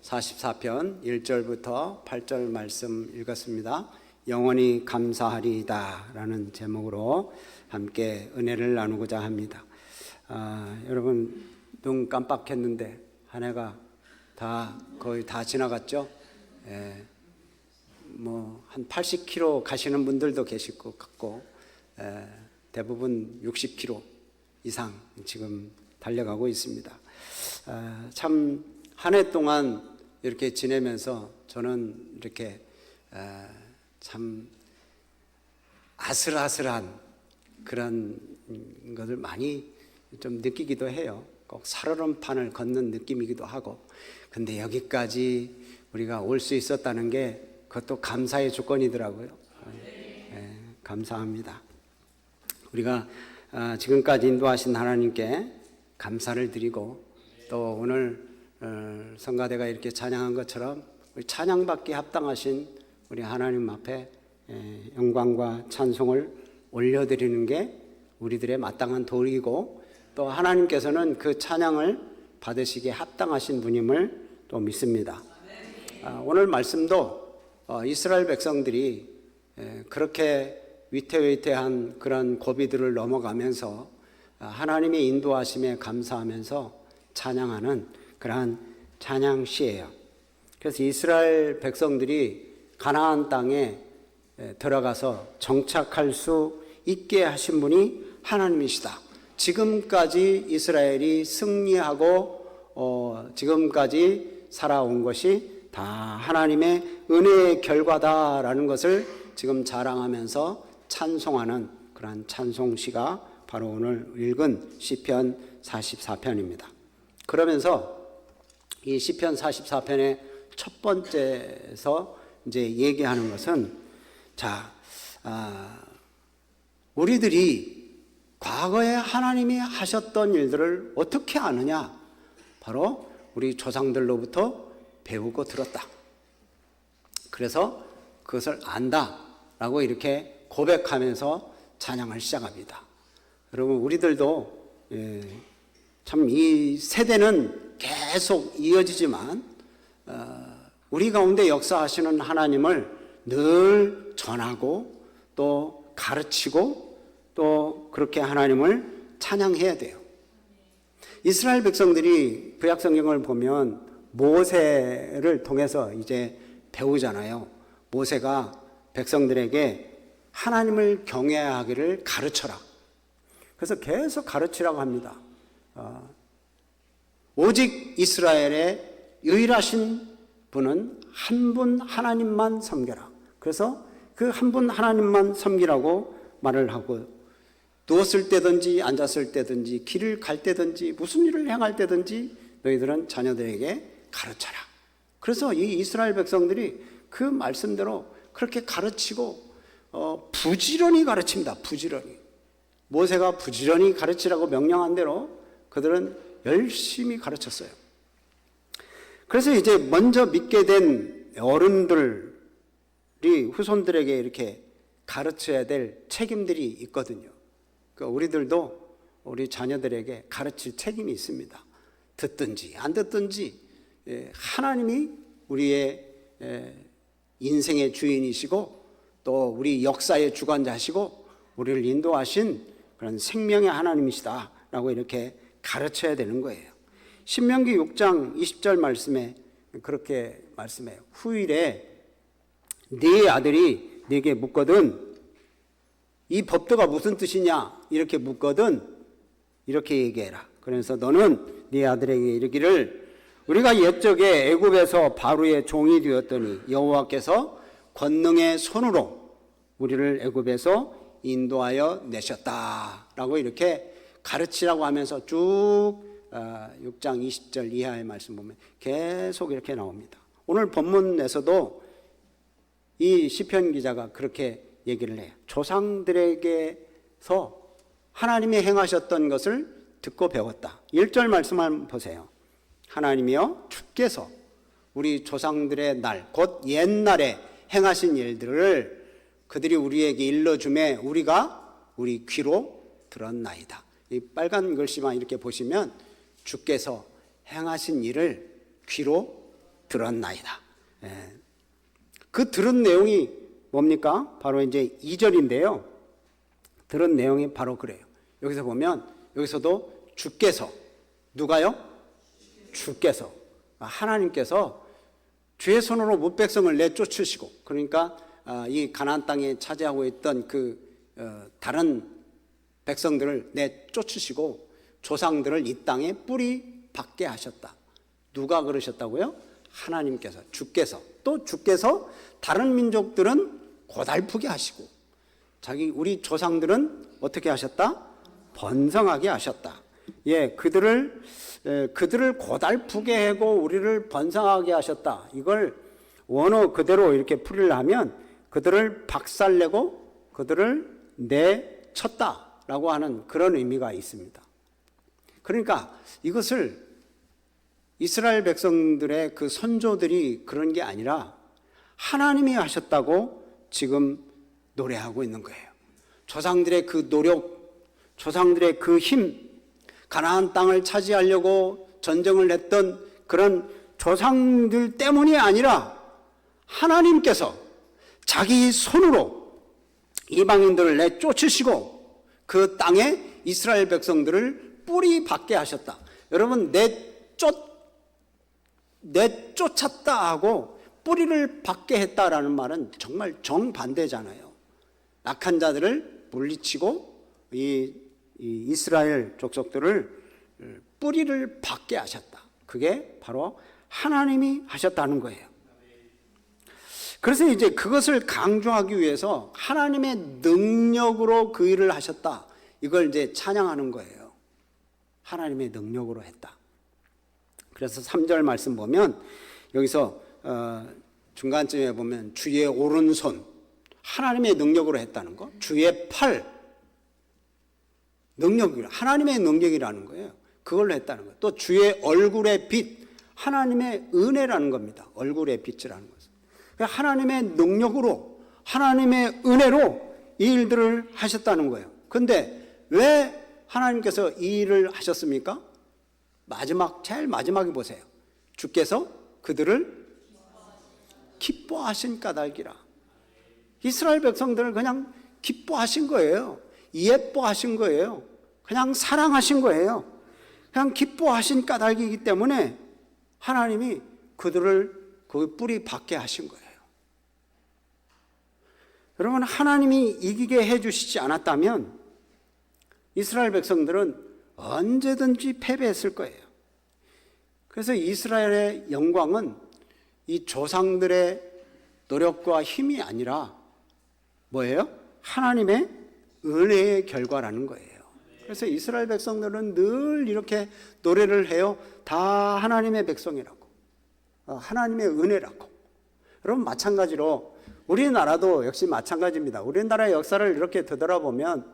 44편 1절부터 8절 말씀 읽었습니다. 영원히 감사하리이다 라는 제목으로 함께 은혜를 나누고자 합니다. 여러분 눈 깜빡했는데 한 해가 거의 다 지나갔죠? 한 80km 가시는 분들도 계실 것 같고, 대부분 60km 이상 지금 달려가고 있습니다. 참 한 해 동안 이렇게 지내면서 저는 이렇게 참 아슬아슬한 그런 것을 많이 좀 느끼기도 해요. 꼭 살얼음판을 걷는 느낌이기도 하고, 근데 여기까지 우리가 올 수 있었다는 게 그것도 감사의 조건이더라고요. 감사합니다. 우리가 지금까지 인도하신 하나님께 감사를 드리고, 또 오늘 성가대가 이렇게 찬양한 것처럼 우리 찬양받기에 합당하신 우리 하나님 앞에 영광과 찬송을 올려드리는 게 우리들의 마땅한 도리이고, 또 하나님께서는 그 찬양을 받으시기에 합당하신 분임을 또 믿습니다. 오늘 말씀도 이스라엘 백성들이 그렇게 위태위태한 그런 고비들을 넘어가면서 하나님의 인도하심에 감사하면서 찬양하는 그러한 찬양시예요. 그래서 이스라엘 백성들이 가나안 땅에 들어가서 정착할 수 있게 하신 분이 하나님이시다. 지금까지 이스라엘이 승리하고 지금까지 살아온 것이 다 하나님의 은혜의 결과다라는 것을 지금 자랑하면서 찬송하는 그러한 찬송시가 바로 오늘 읽은 시편 44편입니다. 그러면서 이 시편 44편의 첫 번째에서 이제 얘기하는 것은, 우리들이 과거에 하나님이 하셨던 일들을 어떻게 아느냐? 바로 우리 조상들로부터 배우고 들었다. 그래서 그것을 안다라고 이렇게 고백하면서 찬양을 시작합니다. 여러분, 우리들도 참 이 세대는 계속 이어지지만 우리 가운데 역사하시는 하나님을 늘 전하고 또 가르치고 또 그렇게 하나님을 찬양해야 돼요. 이스라엘 백성들이 구약 성경을 보면 모세를 통해서 이제 배우잖아요. 모세가 백성들에게 하나님을 경외하기를 가르쳐라. 그래서 계속 가르치라고 합니다. 오직 이스라엘의 유일하신 분은 한 분 하나님만 섬겨라. 그래서 그 한 분 하나님만 섬기라고 말을 하고, 누웠을 때든지 앉았을 때든지 길을 갈 때든지 무슨 일을 행할 때든지 너희들은 자녀들에게 가르쳐라. 그래서 이 이스라엘 백성들이 그 말씀대로 그렇게 가르치고 부지런히 가르칩니다. 부지런히. 모세가 부지런히 가르치라고 명령한 대로 그들은 열심히 가르쳤어요. 그래서 이제 먼저 믿게 된 어른들이 후손들에게 이렇게 가르쳐야 될 책임들이 있거든요. 그러니까 우리들도 우리 자녀들에게 가르칠 책임이 있습니다. 듣든지 안 듣든지 하나님이 우리의 인생의 주인이시고 또 우리 역사의 주관자시고 우리를 인도하신 그런 생명의 하나님이시다라고 이렇게 가르쳐야 되는 거예요. 신명기 6장 20절 말씀에 그렇게 말씀해요. 후일에 네 아들이 네게 묻거든 이 법도가 무슨 뜻이냐 이렇게 묻거든 이렇게 얘기해라. 그래서 너는 네 아들에게 이르기를 우리가 옛적에 애굽에서 바로의 종이 되었더니 여호와께서 권능의 손으로 우리를 애굽에서 인도하여 내셨다라고 이렇게 가르치라고 하면서 쭉 6장 20절 이하의 말씀 보면 계속 이렇게 나옵니다. 오늘 본문에서도 이 시편 기자가 그렇게 얘기를 해요. 조상들에게서 하나님이 행하셨던 것을 듣고 배웠다. 1절 말씀 한번 보세요. 하나님이여 주께서 우리 조상들의 날 곧 옛날에 행하신 일들을 그들이 우리에게 일러주매 우리가 우리 귀로 들었나이다. 이 빨간 글씨만 이렇게 보시면 주께서 행하신 일을 귀로 들었나이다. 그 들은 내용이 뭡니까? 바로 이제 2절인데요. 들은 내용이 바로 그래요. 여기서 보면 여기서도 주께서, 누가요? 주께서, 하나님께서 주의 손으로 무백성을 내쫓으시고, 그러니까 이 가나안 땅에 차지하고 있던 그 다른 백성들을 내쫓으시고 조상들을 이 땅에 뿌리 박게 하셨다. 누가 그러셨다고요? 하나님께서, 주께서. 또 주께서 다른 민족들은 고달프게 하시고 우리 조상들은 어떻게 하셨다? 번성하게 하셨다. 그들을 고달프게 하고 우리를 번성하게 하셨다. 이걸 원어 그대로 이렇게 풀이를 하면 그들을 박살내고 그들을 내쳤다라고 하는 그런 의미가 있습니다. 그러니까 이것을 이스라엘 백성들의 그 선조들이 그런 게 아니라 하나님이 하셨다고 지금 노래하고 있는 거예요. 조상들의 그 노력, 조상들의 그 힘, 가나안 땅을 차지하려고 전쟁을 했던 그런 조상들 때문이 아니라 하나님께서 자기 손으로 이방인들을 내쫓으시고 그 땅에 이스라엘 백성들을 뿌리 박게 하셨다. 여러분, 내쫓았다 하고 뿌리를 박게 했다라는 말은 정말 정반대잖아요. 악한 자들을 물리치고 이 이스라엘 족속들을 뿌리를 박게 하셨다. 그게 바로 하나님이 하셨다는 거예요. 그래서 이제 그것을 강조하기 위해서 하나님의 능력으로 그 일을 하셨다. 이걸 이제 찬양하는 거예요. 하나님의 능력으로 했다. 그래서 3절 말씀 보면 여기서 중간쯤에 보면 주의 오른손, 하나님의 능력으로 했다는 거, 주의 팔, 하나님의 능력이라는 거예요. 그걸로 했다는 거예요. 또 주의 얼굴의 빛, 하나님의 은혜라는 겁니다. 얼굴의 빛이라는 것은. 하나님의 능력으로, 하나님의 은혜로 이 일들을 하셨다는 거예요. 그런데 왜 하나님께서 이 일을 하셨습니까? 제일 마지막에 보세요. 주께서 그들을 기뻐하신 까닭이라. 이스라엘 백성들을 그냥 기뻐하신 거예요. 예뻐하신 거예요. 그냥 사랑하신 거예요. 그냥 기뻐하신 까닭이기 때문에 하나님이 그들을 그 뿌리 박게 하신 거예요. 여러분, 하나님이 이기게 해주시지 않았다면 이스라엘 백성들은 언제든지 패배했을 거예요. 그래서 이스라엘의 영광은 이 조상들의 노력과 힘이 아니라 뭐예요? 하나님의 은혜의 결과라는 거예요. 그래서 이스라엘 백성들은 늘 이렇게 노래를 해요. 다 하나님의 백성이라고, 하나님의 은혜라고. 여러분, 마찬가지로 우리나라도 역시 마찬가지입니다. 우리나라의 역사를 이렇게 되돌아보면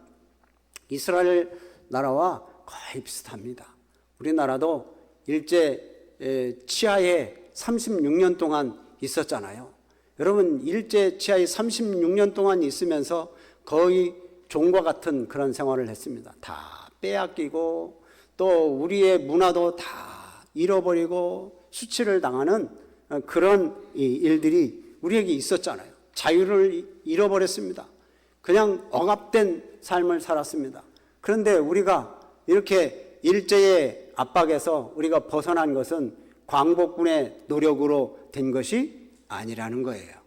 이스라엘 나라와 거의 비슷합니다. 우리나라도 일제 치하에 36년 동안 있었잖아요. 여러분, 일제 치하에 36년 동안 있으면서 거의 종과 같은 그런 생활을 했습니다. 다 빼앗기고 또 우리의 문화도 다 잃어버리고 수치를 당하는 그런 일들이 우리에게 있었잖아요. 자유를 잃어버렸습니다. 그냥 억압된 삶을 살았습니다. 그런데 우리가 이렇게 일제의 압박에서 우리가 벗어난 것은 광복군의 노력으로 된 것이 아니라는 거예요.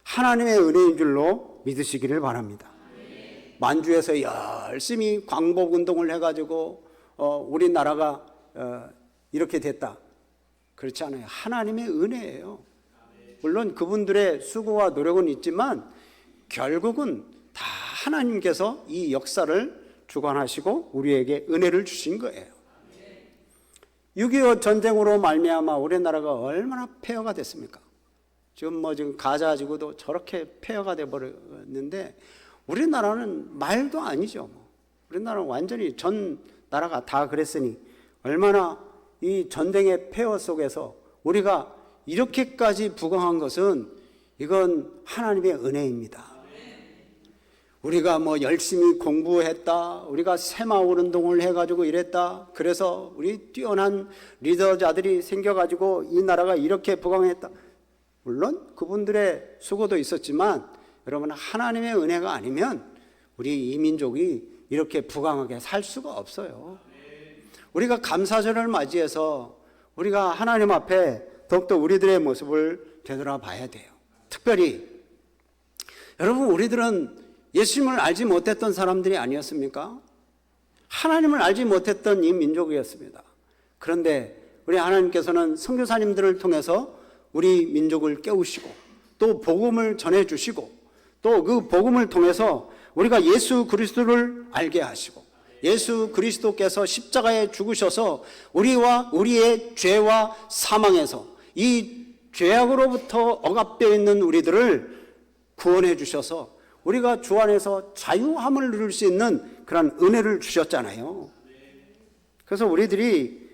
하나님의 은혜인 줄로 믿으시기를 바랍니다. 만주에서 열심히 광복운동을 해가지고 우리나라가 이렇게 됐다. 그렇지 않아요. 하나님의 은혜예요. 물론 그분들의 수고와 노력은 있지만 결국은 다 하나님께서 이 역사를 주관하시고 우리에게 은혜를 주신 거예요. 6.25 전쟁으로 말미암아 우리나라가 얼마나 폐허가 됐습니까? 지금 가자 지구도 저렇게 폐허가 돼 버렸는데 우리나라는 말도 아니죠. 우리나라는 완전히 전 나라가 다 그랬으니 얼마나 이 전쟁의 폐허 속에서 우리가 이렇게까지 부강한 것은 이건 하나님의 은혜입니다. 우리가 뭐 열심히 공부했다, 우리가 새마을 운동을 해가지고 이랬다, 그래서 우리 뛰어난 리더자들이 생겨가지고 이 나라가 이렇게 부강했다. 물론 그분들의 수고도 있었지만 여러분, 하나님의 은혜가 아니면 우리 이 민족이 이렇게 부강하게 살 수가 없어요. 우리가 감사절을 맞이해서 우리가 하나님 앞에 더욱더 우리들의 모습을 되돌아봐야 돼요. 특별히 여러분, 우리들은 예수님을 알지 못했던 사람들이 아니었습니까? 하나님을 알지 못했던 이 민족이었습니다. 그런데 우리 하나님께서는 선교사님들을 통해서 우리 민족을 깨우시고 또 복음을 전해주시고 또 그 복음을 통해서 우리가 예수 그리스도를 알게 하시고 예수 그리스도께서 십자가에 죽으셔서 우리와 우리의 죄와 사망에서 이 죄악으로부터 억압되어 있는 우리들을 구원해 주셔서 우리가 주 안에서 자유함을 누릴 수 있는 그런 은혜를 주셨잖아요. 그래서 우리들이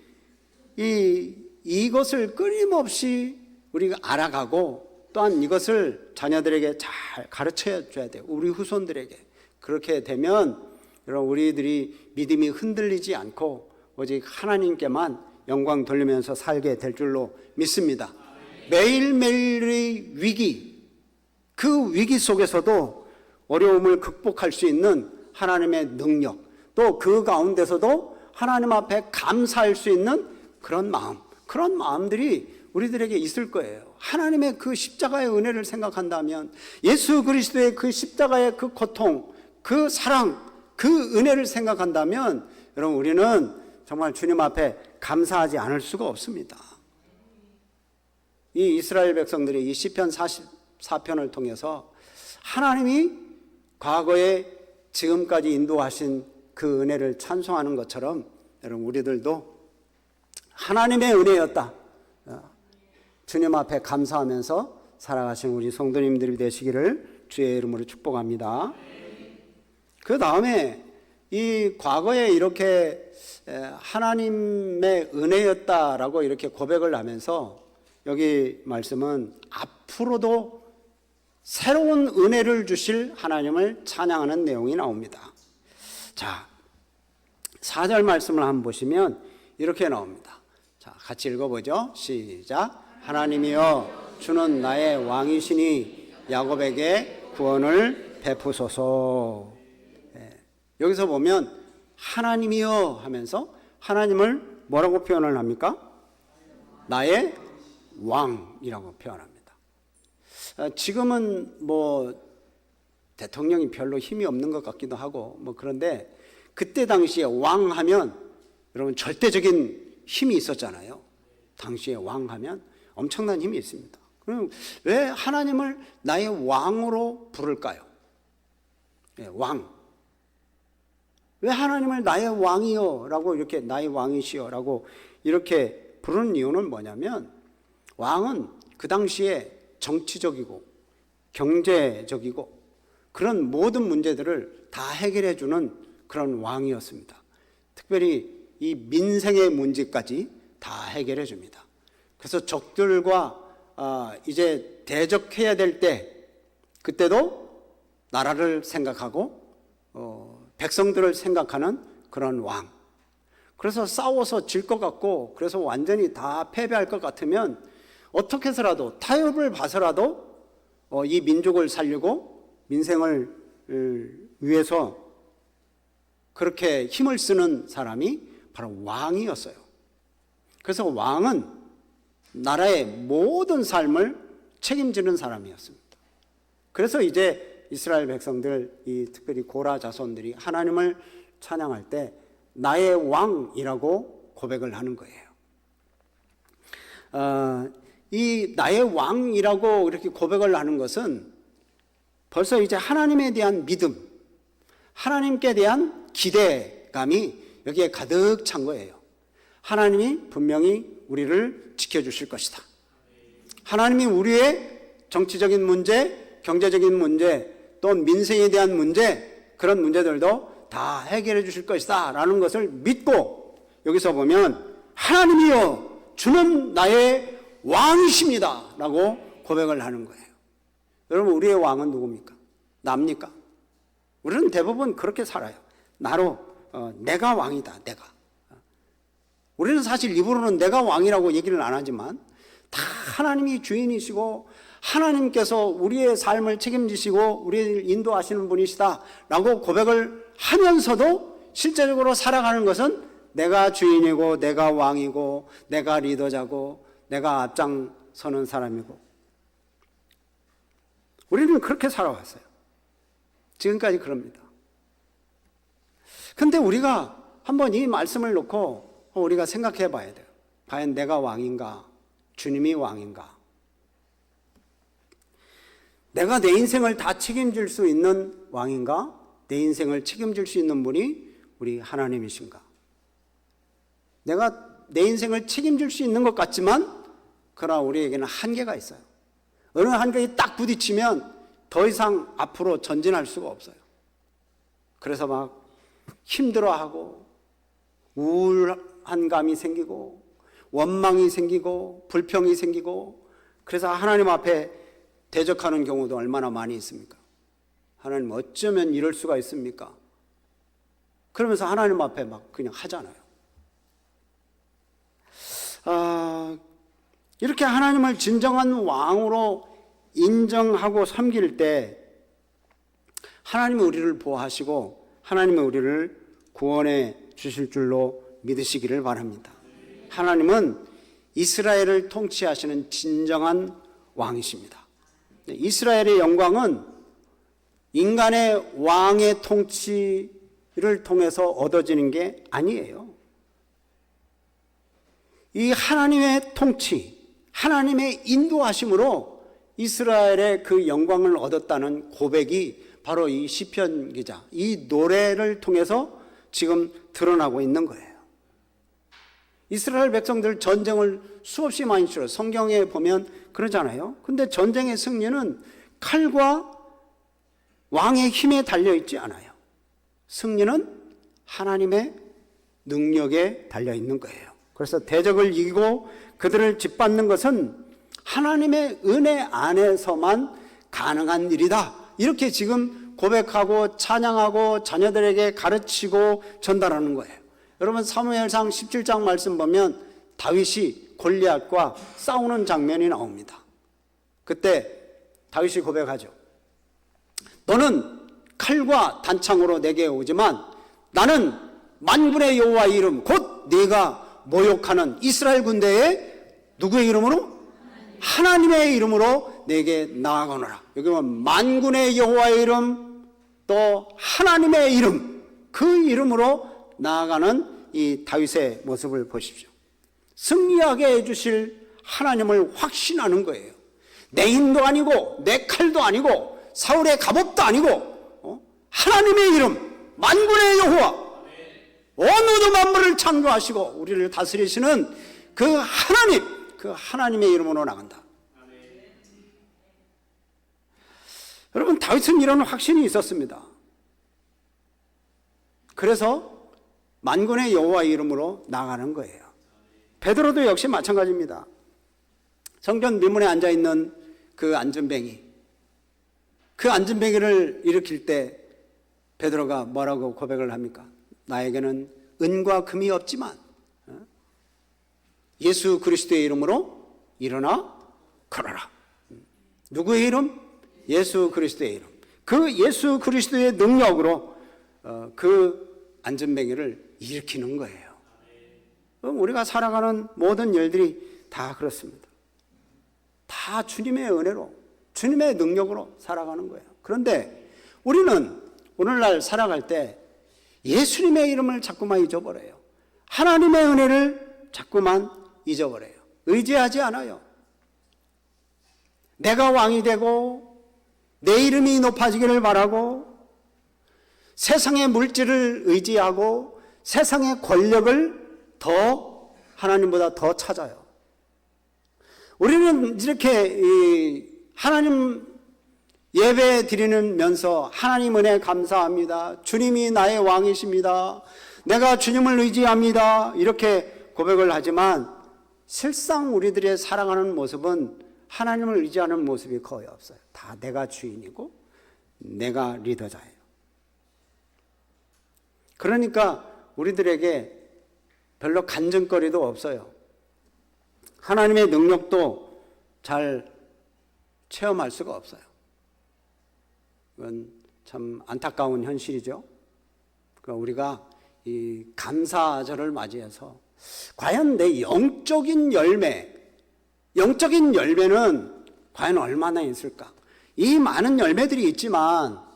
이것을 끊임없이 우리가 알아가고 또한 이것을 자녀들에게 잘 가르쳐 줘야 돼요. 우리 후손들에게. 그렇게 되면 여러분, 우리들이 믿음이 흔들리지 않고 오직 하나님께만 영광 돌리면서 살게 될 줄로 믿습니다. 매일매일의 위기, 그 위기 속에서도 어려움을 극복할 수 있는 하나님의 능력, 또 그 가운데서도 하나님 앞에 감사할 수 있는 그런 마음, 그런 마음들이 우리들에게 있을 거예요. 하나님의 그 십자가의 은혜를 생각한다면, 예수 그리스도의 그 십자가의 그 고통, 그 사랑, 그 은혜를 생각한다면 여러분, 우리는 정말 주님 앞에 감사하지 않을 수가 없습니다. 이 이스라엘 백성들이 이 시편 44편을 통해서 하나님이 과거에 지금까지 인도하신 그 은혜를 찬송하는 것처럼 여러분, 우리들도 하나님의 은혜였다, 주님 앞에 감사하면서 살아가신 우리 성도님들이 되시기를 주의 이름으로 축복합니다. 그 다음에 이 과거에 이렇게 하나님의 은혜였다라고 이렇게 고백을 하면서 여기 말씀은 앞으로도 새로운 은혜를 주실 하나님을 찬양하는 내용이 나옵니다. 자, 4절 말씀을 한번 보시면 이렇게 나옵니다. 자, 같이 읽어보죠. 시작. 하나님이여, 주는 나의 왕이시니 야곱에게 구원을 베푸소서. 여기서 보면 하나님이여 하면서 하나님을 뭐라고 표현을 합니까? 나의 왕이라고 표현합니다. 지금은 뭐 대통령이 별로 힘이 없는 것 같기도 하고 뭐 그런데 그때 당시에 왕 하면 여러분 절대적인 힘이 있었잖아요. 당시에 왕 하면 엄청난 힘이 있습니다. 그럼 왜 하나님을 나의 왕으로 부를까요? 왕. 왜 하나님을 나의 왕이요 라고 이렇게 나의 왕이시여 라고 이렇게 부르는 이유는 뭐냐면, 왕은 그 당시에 정치적이고 경제적이고 그런 모든 문제들을 다 해결해 주는 그런 왕이었습니다. 특별히 이 민생의 문제까지 다 해결해 줍니다. 그래서 적들과 이제 대적해야 될 때 그때도 나라를 생각하고 백성들을 생각하는 그런 왕. 그래서 싸워서 질 것 같고 그래서 완전히 다 패배할 것 같으면 어떻게 해서라도 타협을 봐서라도 이 민족을 살리고 민생을 위해서 그렇게 힘을 쓰는 사람이 바로 왕이었어요. 그래서 왕은 나라의 모든 삶을 책임지는 사람이었습니다. 그래서 이제 이스라엘 백성들, 특별히 고라 자손들이 하나님을 찬양할 때 나의 왕이라고 고백을 하는 거예요. 이 나의 왕이라고 이렇게 고백을 하는 것은 벌써 이제 하나님에 대한 믿음, 하나님께 대한 기대감이 여기에 가득 찬 거예요. 하나님이 분명히 우리를 지켜주실 것이다. 하나님이 우리의 정치적인 문제, 경제적인 문제, 또 민생에 대한 문제, 그런 문제들도 다 해결해 주실 것이다 라는 것을 믿고 여기서 보면 하나님이여, 주는 나의 왕이십니다 라고 고백을 하는 거예요. 여러분, 우리의 왕은 누굽니까? 납니까? 우리는 대부분 그렇게 살아요. 나로 내가 왕이다. 내가. 우리는 사실 입으로는 내가 왕이라고 얘기를 안 하지만 다 하나님이 주인이시고 하나님께서 우리의 삶을 책임지시고 우리를 인도하시는 분이시다 라고 고백을 하면서도 실제적으로 살아가는 것은 내가 주인이고 내가 왕이고 내가 리더자고 내가 앞장서는 사람이고, 우리는 그렇게 살아왔어요. 지금까지 그럽니다. 근데 우리가 한번 이 말씀을 놓고 우리가 생각해 봐야 돼요. 과연 내가 왕인가? 주님이 왕인가? 내가 내 인생을 다 책임질 수 있는 왕인가? 내 인생을 책임질 수 있는 분이 우리 하나님이신가? 내가 내 인생을 책임질 수 있는 것 같지만 그러나 우리에게는 한계가 있어요. 어느 한계에 딱 부딪히면 더 이상 앞으로 전진할 수가 없어요. 그래서 막 힘들어하고 우울한 감이 생기고 원망이 생기고 불평이 생기고, 그래서 하나님 앞에 대적하는 경우도 얼마나 많이 있습니까? 하나님 어쩌면 이럴 수가 있습니까? 그러면서 하나님 앞에 막 그냥 하잖아요. 이렇게 하나님을 진정한 왕으로 인정하고 섬길 때 하나님이 우리를 보호하시고 하나님이 우리를 구원해 주실 줄로 믿으시기를 바랍니다. 하나님은 이스라엘을 통치하시는 진정한 왕이십니다. 이스라엘의 영광은 인간의 왕의 통치를 통해서 얻어지는 게 아니에요. 이 하나님의 통치, 하나님의 인도하심으로 이스라엘의 그 영광을 얻었다는 고백이 바로 이 시편 기자, 이 노래를 통해서 지금 드러나고 있는 거예요. 이스라엘 백성들 전쟁을 수없이 많이 치러 성경에 보면 그러잖아요. 근데 전쟁의 승리는 칼과 왕의 힘에 달려있지 않아요. 승리는 하나님의 능력에 달려있는 거예요. 그래서 대적을 이기고 그들을 짓밟는 것은 하나님의 은혜 안에서만 가능한 일이다. 이렇게 지금 고백하고 찬양하고 자녀들에게 가르치고 전달하는 거예요. 여러분 사무엘상 17장 말씀 보면 다윗이 골리앗과 싸우는 장면이 나옵니다. 그때 다윗이 고백하죠. 너는 칼과 단창으로 내게 오지만 나는 만군의 여호와의 이름 곧 네가 모욕하는 이스라엘 군대의 누구의 이름으로? 하나님의 이름으로 내게 나아가노라. 여기 보면 만군의 여호와의 이름 또 하나님의 이름, 그 이름으로 나아가는 이 다윗의 모습을 보십시오. 승리하게 해주실 하나님을 확신하는 거예요. 내 힘도 아니고 내 칼도 아니고 사울의 갑옷도 아니고 하나님의 이름, 만군의 여호와, 어느도 만물을 창조하시고 우리를 다스리시는 그 하나님, 그 하나님의 이름으로 나간다. 여러분 다윗은 이런 확신이 있었습니다. 그래서 만군의 여호와의 이름으로 나가는 거예요. 베드로도 역시 마찬가지입니다. 성전 미문에 앉아있는 그 안전뱅이, 그 안전뱅이를 일으킬 때 베드로가 뭐라고 고백을 합니까? 나에게는 은과 금이 없지만 예수 그리스도의 이름으로 일어나 걸어라. 누구의 이름? 예수 그리스도의 이름. 그 예수 그리스도의 능력으로 그 안전뱅이를 일으키는 거예요. 우리가 살아가는 모든 일들이 다 그렇습니다. 다 주님의 은혜로, 주님의 능력으로 살아가는 거예요. 그런데 우리는 오늘날 살아갈 때 예수님의 이름을 자꾸만 잊어버려요. 하나님의 은혜를 자꾸만 잊어버려요. 의지하지 않아요. 내가 왕이 되고 내 이름이 높아지기를 바라고 세상의 물질을 의지하고 세상의 권력을 더 하나님보다 더 찾아요. 우리는 이렇게 하나님 예배 드리면서 하나님 은혜 감사합니다. 주님이 나의 왕이십니다. 내가 주님을 의지합니다. 이렇게 고백을 하지만 실상 우리들의 살아가는 모습은 하나님을 의지하는 모습이 거의 없어요. 다 내가 주인이고 내가 리더자예요. 그러니까 우리들에게 별로 간증거리도 없어요. 하나님의 능력도 잘 체험할 수가 없어요. 이건 참 안타까운 현실이죠. 그러니까 우리가 이 감사절을 맞이해서 과연 내 영적인 열매는 과연 얼마나 있을까? 이 많은 열매들이 있지만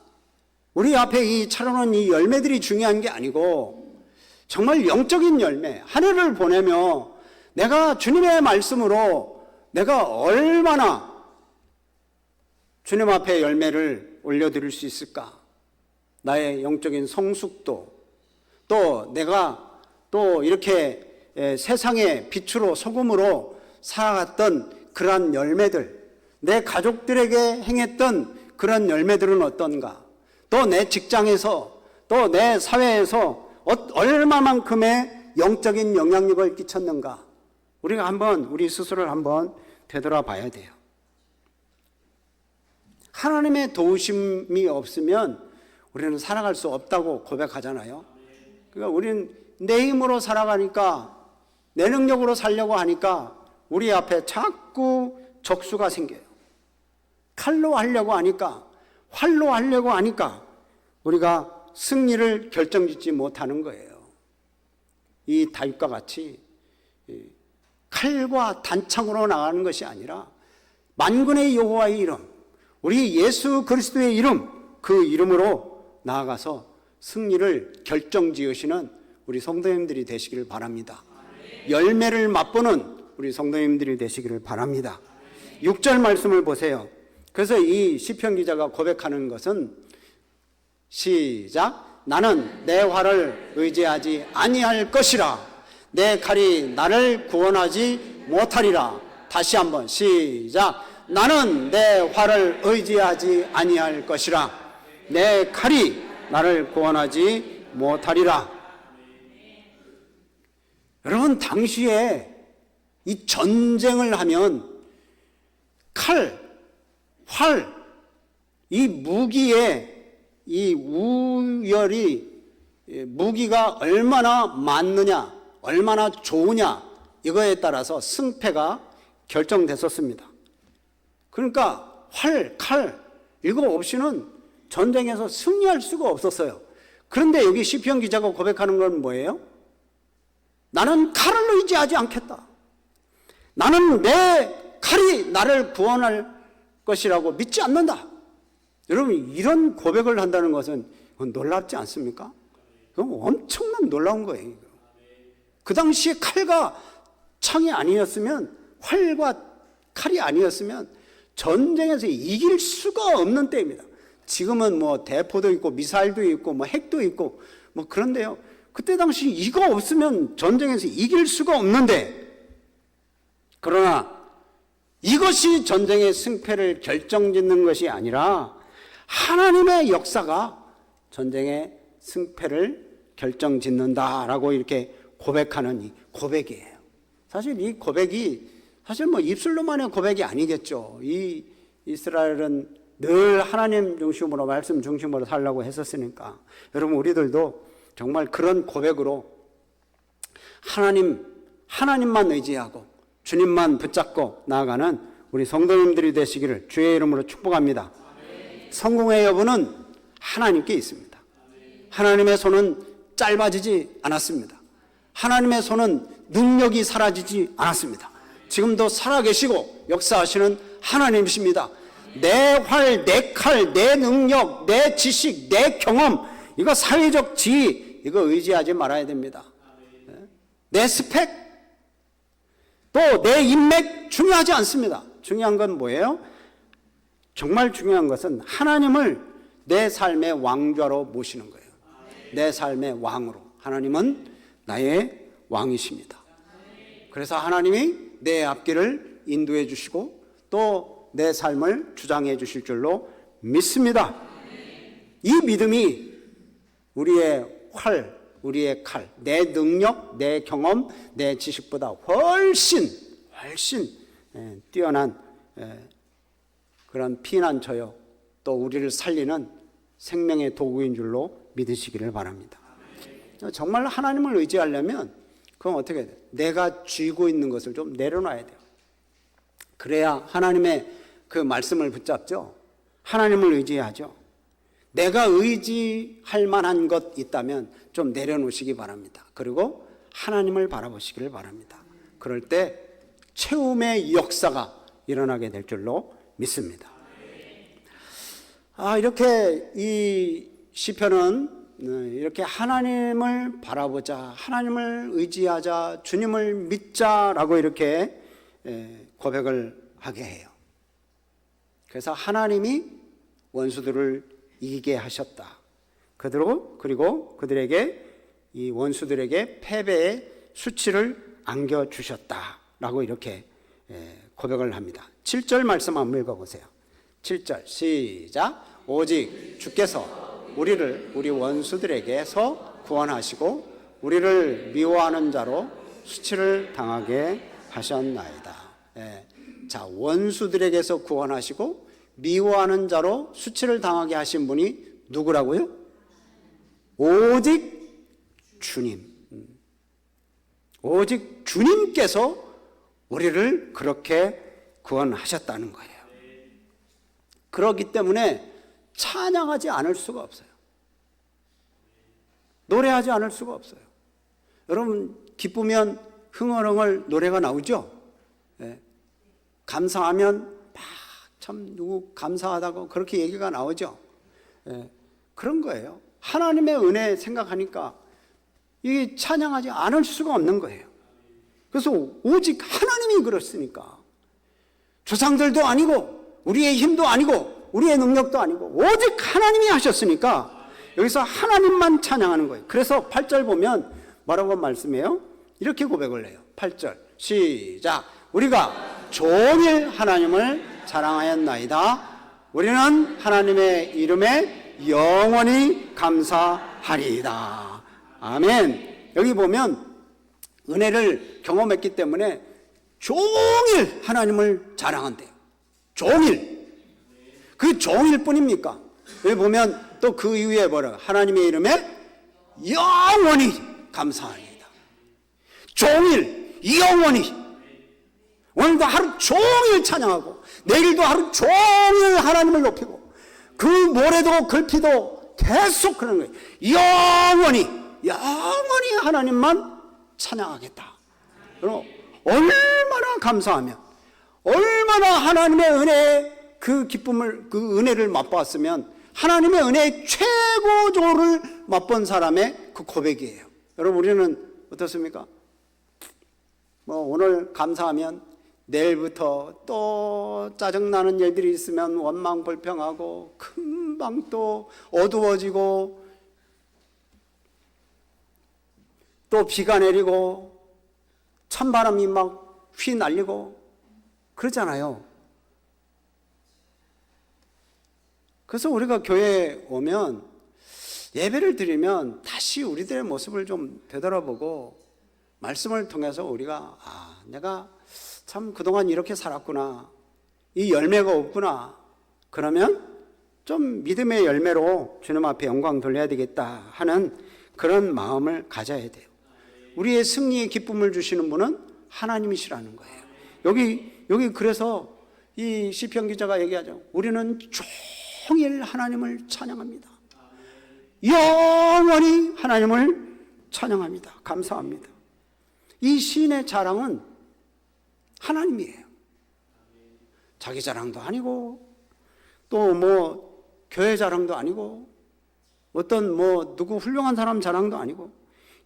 우리 앞에 이 차려놓은 이 열매들이 중요한 게 아니고 정말 영적인 열매, 한 해를 보내며 내가 주님의 말씀으로 내가 얼마나 주님 앞에 열매를 올려드릴 수 있을까? 나의 영적인 성숙도, 또 내가 또 이렇게 세상의 빛으로 소금으로 살아갔던 그러한 열매들, 내 가족들에게 행했던 그런 열매들은 어떤가? 또 내 직장에서, 또 내 사회에서 얼마만큼의 영적인 영향력을 끼쳤는가? 우리가 한번 우리 스스로를 한번 되돌아봐야 돼요. 하나님의 도우심이 없으면 우리는 살아갈 수 없다고 고백하잖아요. 그러니까 우리는 내 힘으로 살아가니까, 내 능력으로 살려고 하니까 우리 앞에 자꾸 적수가 생겨요. 칼로 하려고 하니까, 활로 하려고 하니까 우리가 승리를 결정짓지 못하는 거예요. 이 다윗과 같이 칼과 단창으로 나가는 것이 아니라 만군의 여호와의 이름, 우리 예수 그리스도의 이름, 그 이름으로 나아가서 승리를 결정지으시는 우리 성도님들이 되시기를 바랍니다. 열매를 맛보는 우리 성도님들이 되시기를 바랍니다. 6절 말씀을 보세요. 그래서 이 시편 기자가 고백하는 것은, 시작, 나는 내 활을 의지하지 아니할 것이라, 내 칼이 나를 구원하지 못하리라. 다시 한번 시작, 나는 내 활을 의지하지 아니할 것이라, 내 칼이 나를 구원하지 못하리라. 여러분, 당시에 이 전쟁을 하면 칼, 활, 이 무기의 이 우열이, 무기가 얼마나 맞느냐, 얼마나 좋으냐, 이거에 따라서 승패가 결정됐었습니다. 그러니까 활, 칼 이거 없이는 전쟁에서 승리할 수가 없었어요. 그런데 여기 시편 기자가 고백하는 건 뭐예요? 나는 칼을 의지하지 않겠다. 나는 내 칼이 나를 구원할 것이라고 믿지 않는다. 여러분, 이런 고백을 한다는 것은 놀랍지 않습니까? 그건 엄청난 놀라운 거예요. 그 당시에 칼과 창이 아니었으면, 활과 칼이 아니었으면 전쟁에서 이길 수가 없는 때입니다. 지금은 뭐 대포도 있고 미사일도 있고 뭐 핵도 있고 뭐 그런데요, 그때 당시 이거 없으면 전쟁에서 이길 수가 없는데, 그러나 이것이 전쟁의 승패를 결정짓는 것이 아니라 하나님의 역사가 전쟁의 승패를 결정짓는다라고 이렇게 고백하는 이 고백이에요. 사실 이 고백이 사실 뭐 입술로만의 고백이 아니겠죠. 이 이스라엘은 늘 하나님 중심으로, 말씀 중심으로 살라고 했었으니까, 여러분, 우리들도 정말 그런 고백으로 하나님만 의지하고 주님만 붙잡고 나아가는 우리 성도님들이 되시기를 주의 이름으로 축복합니다. 성공의 여부는 하나님께 있습니다. 하나님의 손은 짧아지지 않았습니다. 하나님의 손은 능력이 사라지지 않았습니다. 지금도 살아계시고 역사하시는 하나님이십니다. 내 활, 내 칼, 내 능력, 내 지식, 내 경험, 이거 사회적 지위, 이거 의지하지 말아야 됩니다. 내 스펙, 또 내 인맥 중요하지 않습니다. 중요한 건 뭐예요? 정말 중요한 것은 하나님을 내 삶의 왕좌로 모시는 거예요. 내 삶의 왕으로. 하나님은 나의 왕이십니다. 그래서 하나님이 내 앞길을 인도해 주시고 또 내 삶을 주장해 주실 줄로 믿습니다. 이 믿음이 우리의 활, 우리의 칼, 내 능력, 내 경험, 내 지식보다 훨씬 뛰어난 그런 피난처요, 또 우리를 살리는 생명의 도구인 줄로 믿으시기를 바랍니다. 정말 하나님을 의지하려면 그건 어떻게 해야 돼요? 내가 쥐고 있는 것을 좀 내려놔야 돼요. 그래야 하나님의 그 말씀을 붙잡죠. 하나님을 의지하죠. 내가 의지할 만한 것 있다면 좀 내려놓으시기 바랍니다. 그리고 하나님을 바라보시기를 바랍니다. 그럴 때 채움의 역사가 일어나게 될 줄로 믿습니다. 이렇게 이 시편은 이렇게 하나님을 바라보자, 하나님을 의지하자, 주님을 믿자라고 이렇게 고백을 하게 해요. 그래서 하나님이 원수들을 이기게 하셨다. 그리고 그들에게, 이 원수들에게 패배의 수치를 안겨주셨다라고 이렇게 고백을 합니다. 7절 말씀 한번 읽어보세요. 7절 시작. 오직 주께서 우리를 우리 원수들에게서 구원하시고 우리를 미워하는 자로 수치를 당하게 하셨나이다. 자, 원수들에게서 구원하시고 미워하는 자로 수치를 당하게 하신 분이 누구라고요? 오직 주님. 오직 주님께서 우리를 그렇게 구원하셨다는 거예요. 그렇기 때문에 찬양하지 않을 수가 없어요. 노래하지 않을 수가 없어요. 여러분, 기쁘면 흥얼흥얼 노래가 나오죠? 감사하면 참 누구 감사하다고 그렇게 얘기가 나오죠. 그런 거예요. 하나님의 은혜 생각하니까 이게 찬양하지 않을 수가 없는 거예요. 그래서 오직 하나님이 그렇으니까 조상들도 아니고 우리의 힘도 아니고 우리의 능력도 아니고 오직 하나님이 하셨으니까 여기서 하나님만 찬양하는 거예요. 그래서 8절 보면 뭐라고 말씀해요? 이렇게 고백을 해요. 8절 시작. 우리가 종일 하나님을 자랑하였나이다. 우리는 하나님의 이름에 영원히 감사하리이다. 아멘. 여기 보면 은혜를 경험했기 때문에 종일 하나님을 자랑한대요. 종일. 그 종일 뿐입니까? 여기 보면 또 그 이후에 뭐라? 하나님의 이름에 영원히 감사하리이다. 종일, 영원히. 오늘도 하루 종일 찬양하고 내일도 하루 종일 하나님을 높이고 그 모레도 글피도 계속 그러는 거예요. 영원히 하나님만 찬양하겠다. 그럼 얼마나 감사하면, 얼마나 하나님의 은혜의 그 기쁨을, 그 은혜를 맛보았으면 하나님의 은혜의 최고조를 맛본 사람의 그 고백이에요. 여러분, 우리는 어떻습니까? 오늘 감사하면 내일부터 또 짜증나는 일들이 있으면 원망불평하고 금방 또 어두워지고 또 비가 내리고 찬바람이 막 휘날리고 그러잖아요. 그래서 우리가 교회에 오면 예배를 드리면 다시 우리들의 모습을 좀 되돌아보고 말씀을 통해서 우리가 내가 참 그동안 이렇게 살았구나, 이 열매가 없구나, 그러면 좀 믿음의 열매로 주님 앞에 영광 돌려야 되겠다 하는 그런 마음을 가져야 돼요. 우리의 승리의 기쁨을 주시는 분은 하나님이시라는 거예요. 여기 그래서 이 시편 기자가 얘기하죠. 우리는 종일 하나님을 찬양합니다. 영원히 하나님을 찬양합니다. 감사합니다. 이 시인의 자랑은 하나님이에요. 자기 자랑도 아니고 또 교회 자랑도 아니고 어떤 누구 훌륭한 사람 자랑도 아니고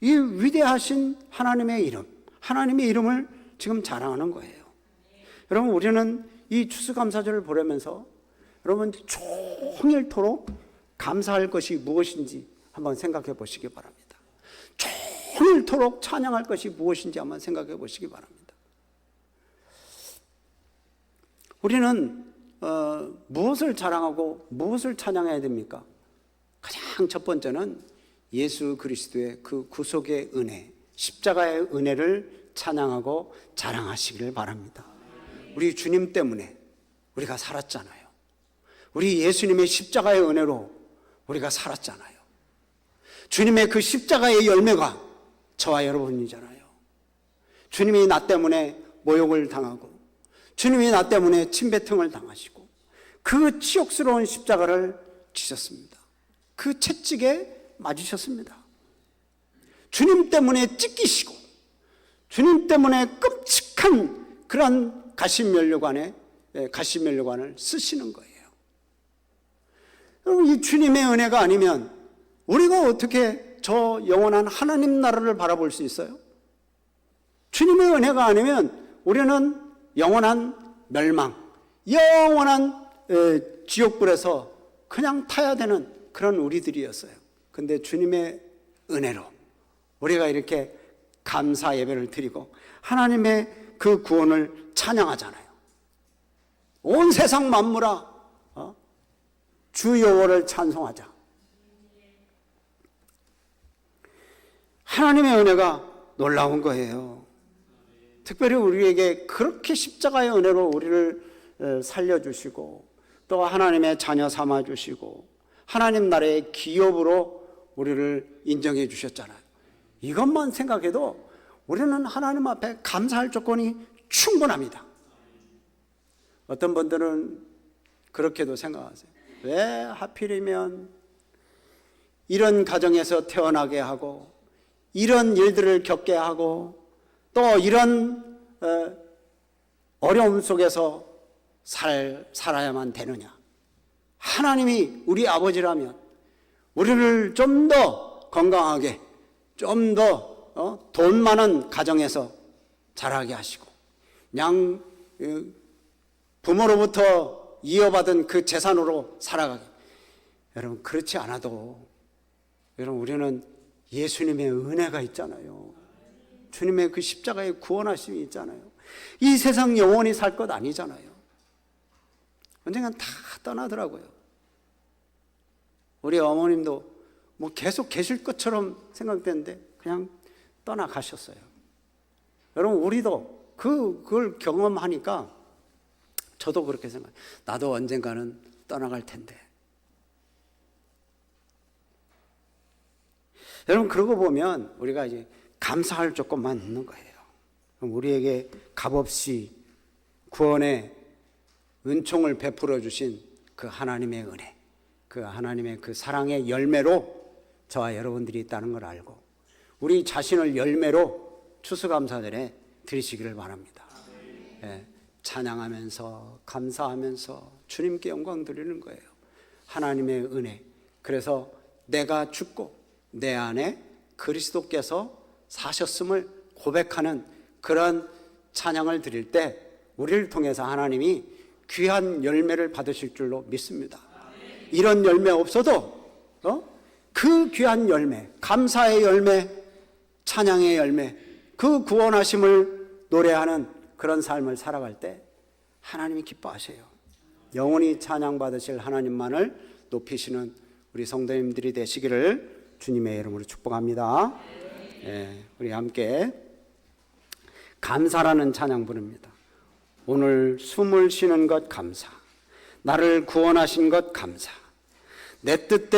이 위대하신 하나님의 이름, 하나님의 이름을 지금 자랑하는 거예요. 여러분, 우리는 이 추수감사절을 보려면서 여러분 종일토록 감사할 것이 무엇인지 한번 생각해 보시기 바랍니다. 종일토록 찬양할 것이 무엇인지 한번 생각해 보시기 바랍니다. 우리는 무엇을 자랑하고 무엇을 찬양해야 됩니까? 가장 첫 번째는 예수 그리스도의 그 구속의 은혜, 십자가의 은혜를 찬양하고 자랑하시기를 바랍니다. 우리 주님 때문에 우리가 살았잖아요. 우리 예수님의 십자가의 은혜로 우리가 살았잖아요. 주님의 그 십자가의 열매가 저와 여러분이잖아요. 주님이 나 때문에 모욕을 당하고 주님이 나 때문에 침뱉음을 당하시고 그 치욕스러운 십자가를 지셨습니다. 그 채찍에 맞으셨습니다. 주님 때문에 찢기시고 주님 때문에 끔찍한 그런 가시면류관을 쓰시는 거예요. 여러분, 이 주님의 은혜가 아니면 우리가 어떻게 저 영원한 하나님 나라를 바라볼 수 있어요? 주님의 은혜가 아니면 우리는 영원한 멸망, 영원한 지옥불에서 그냥 타야 되는 그런 우리들이었어요. 근데 주님의 은혜로 우리가 이렇게 감사 예배를 드리고 하나님의 그 구원을 찬양하잖아요. 온 세상 만물아 주 여호와를 찬송하자. 하나님의 은혜가 놀라운 거예요. 특별히 우리에게 그렇게 십자가의 은혜로 우리를 살려주시고 또 하나님의 자녀 삼아주시고 하나님 나라의 기업으로 우리를 인정해 주셨잖아요. 이것만 생각해도 우리는 하나님 앞에 감사할 조건이 충분합니다. 어떤 분들은 그렇게도 생각하세요. 왜 하필이면 이런 가정에서 태어나게 하고 이런 일들을 겪게 하고 또 이런 어려움 속에서 살아야만 되느냐. 하나님이 우리 아버지라면 우리를 좀 더 건강하게 좀 더 돈 많은 가정에서 자라게 하시고 그냥 부모로부터 이어받은 그 재산으로 살아가게. 여러분, 그렇지 않아도 여러분, 우리는 예수님의 은혜가 있잖아요. 주님의 그 십자가의 구원하심이 있잖아요. 이 세상 영원히 살 것 아니잖아요. 언젠간 다 떠나더라고요. 우리 어머님도 뭐 계속 계실 것처럼 생각되는데 그냥 떠나가셨어요. 여러분, 우리도 그걸 경험하니까 저도 그렇게 생각해요. 나도 언젠가는 떠나갈 텐데. 여러분, 그러고 보면 우리가 이제 감사할 조건만 있는 거예요. 그럼 우리에게 값없이 구원의 은총을 베풀어 주신 그 하나님의 은혜, 그 하나님의 그 사랑의 열매로 저와 여러분들이 있다는 걸 알고 우리 자신을 열매로 추수감사절에 드리시기를 바랍니다. 예, 찬양하면서 감사하면서 주님께 영광 드리는 거예요. 하나님의 은혜. 그래서 내가 죽고 내 안에 그리스도께서 사셨음을 고백하는 그런 찬양을 드릴 때 우리를 통해서 하나님이 귀한 열매를 받으실 줄로 믿습니다. 이런 열매 없어도 그 귀한 열매, 감사의 열매, 찬양의 열매, 그 구원하심을 노래하는 그런 삶을 살아갈 때 하나님이 기뻐하세요. 영원히 찬양받으실 하나님만을 높이시는 우리 성도님들이 되시기를 주님의 이름으로 축복합니다. 예, 우리 함께 감사라는 찬양 부릅니다. 오늘 숨을 쉬는 것 감사, 나를 구원하신 것 감사, 내 뜻대로